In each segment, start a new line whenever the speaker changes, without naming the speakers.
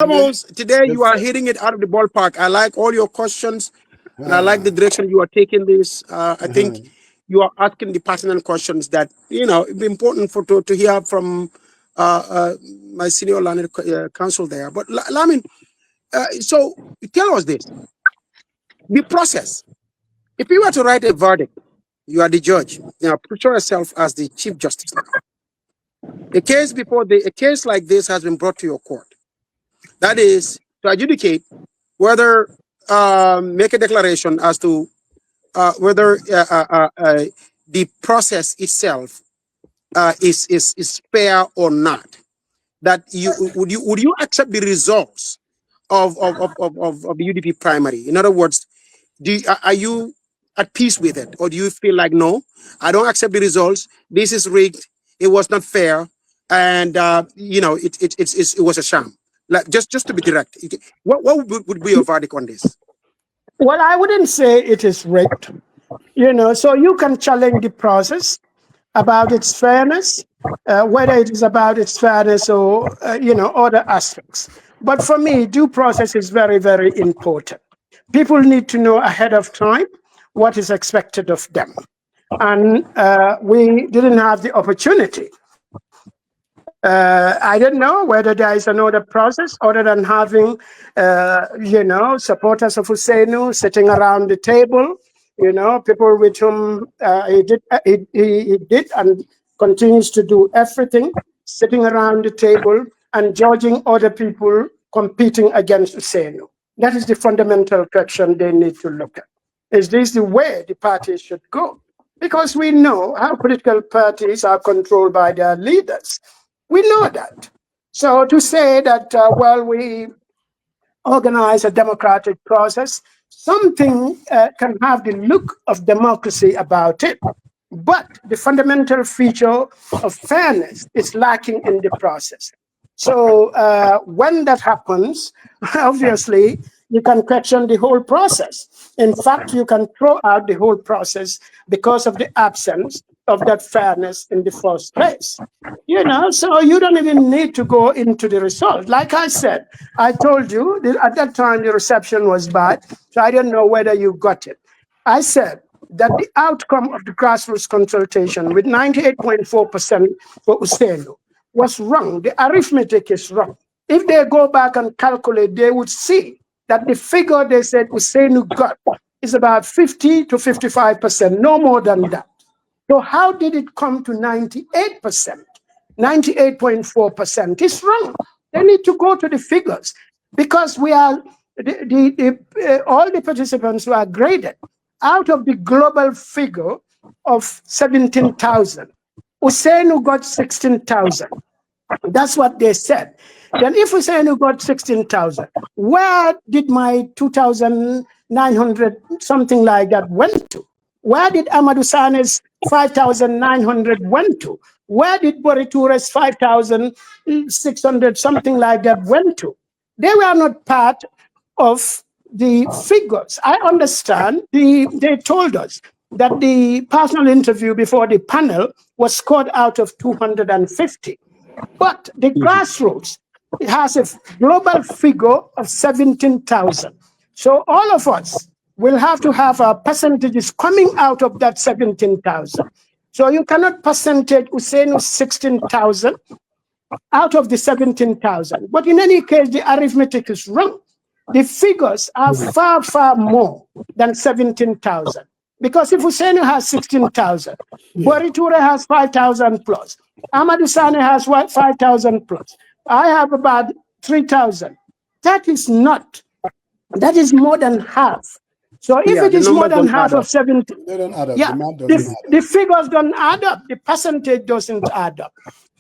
Almost today
The
you are
fir-
hitting it out of the ballpark. I like all your questions, and I like the
ah,
direction you are taking this. I think
uh-huh.
you are asking the pertinent questions that it'd be important for to hear from uh, uh, my senior learned counsel there. But Lamin, so tell us this: the process. If you were to write a verdict, you are the judge. Now, picture yourself as the chief justice. Now, a case like this has been brought to your court. That is to adjudicate whether make a declaration as to whether the process itself is fair or not. That you accept the results of the UDP primary? In other words, are you at peace with it, or do you feel like no, I don't accept the results? This is rigged. It was not fair, and it was a sham. Like just to be direct, what would be your verdict on this?
Well, I wouldn't say it is rigged. So you can challenge the process about its fairness, whether it is about its fairness or other aspects. But for me, due process is very, very important. People need to know ahead of time what is expected of them, and we didn't have the opportunity. I don't know whether there is another process other than having, supporters of Husseinu sitting around the table, people with whom he did and continues to do everything, sitting around the table and judging other people competing against Husseinu. That is the fundamental question they need to look at. Is this the way the party should go? Because we know how political parties are controlled by their leaders. We know that. So to say that, we organize a democratic process, something can have the look of democracy about it, but the fundamental feature of fairness is lacking in the process. So when that happens, obviously, you can question the whole process. In fact, you can throw out the whole process because of the absence of that fairness in the first place. So you don't even need to go into the result. Like I said, I told you at that time the reception was bad, so I don't know whether you got it. I said that the outcome of the grassroots consultation with 98.4% for Uselu was wrong. The arithmetic is wrong. If they go back and calculate, they would see that the figure they said Usenu got is about 50 to 55%, no more than that. So how did it come to 98%? 98.4%? It's wrong. They need to go to the figures because we are all the participants were graded out of the global figure of 17,000. Usainu got 16,000. That's what they said. Then if Usainu got 16,000, where did my 2,900 something like that went to? Where did Amadou Sane's 5,900 went to? Where did Boritura's 5,600 something like that went to? They were not part of the figures. I understand they told us that the personal interview before the panel was scored out of 250. But the grassroots, it has a global figure of 17,000. So all of us will have to have our percentages coming out of that 17,000. So you cannot percentage Usainu 16,000 out of the 17,000. But in any case, the arithmetic is wrong. The figures are far, far more than 17,000. Because if Usainu has 16,000, Boritura has 5,000 plus, Amadou Sane has 5,000 plus, I have about 3,000. That is more than half. So if it is more than half of 17,
They don't add up.
yeah,
The math doesn't add
the
up.
figures don't add up. The percentage doesn't add up.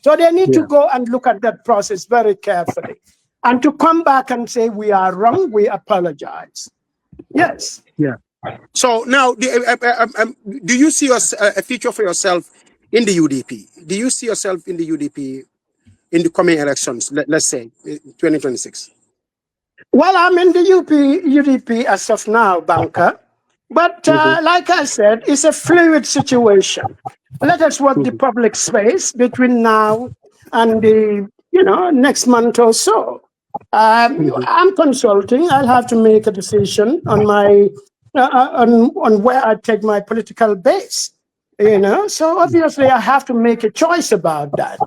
So they need to go and look at that process very carefully. And to come back and say, we are wrong, we apologize. Yes.
Yeah. So now, do you see a future for yourself in the UDP? Do you see yourself in the UDP in the coming elections, let's say 2026?
Well, I'm in the UDP as of now, banker. But like I said, it's a fluid situation. Let us watch the public space between now and the next month or so. I'm consulting. I'll have to make a decision on my on where I take my political base. So obviously I have to make a choice about that.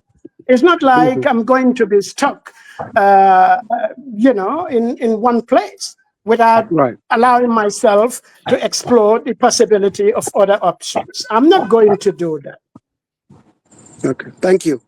It's not like I'm going to be stuck, in one place without
Right.
allowing myself to explore the possibility of other options. I'm not going to do that.
Okay. Thank you.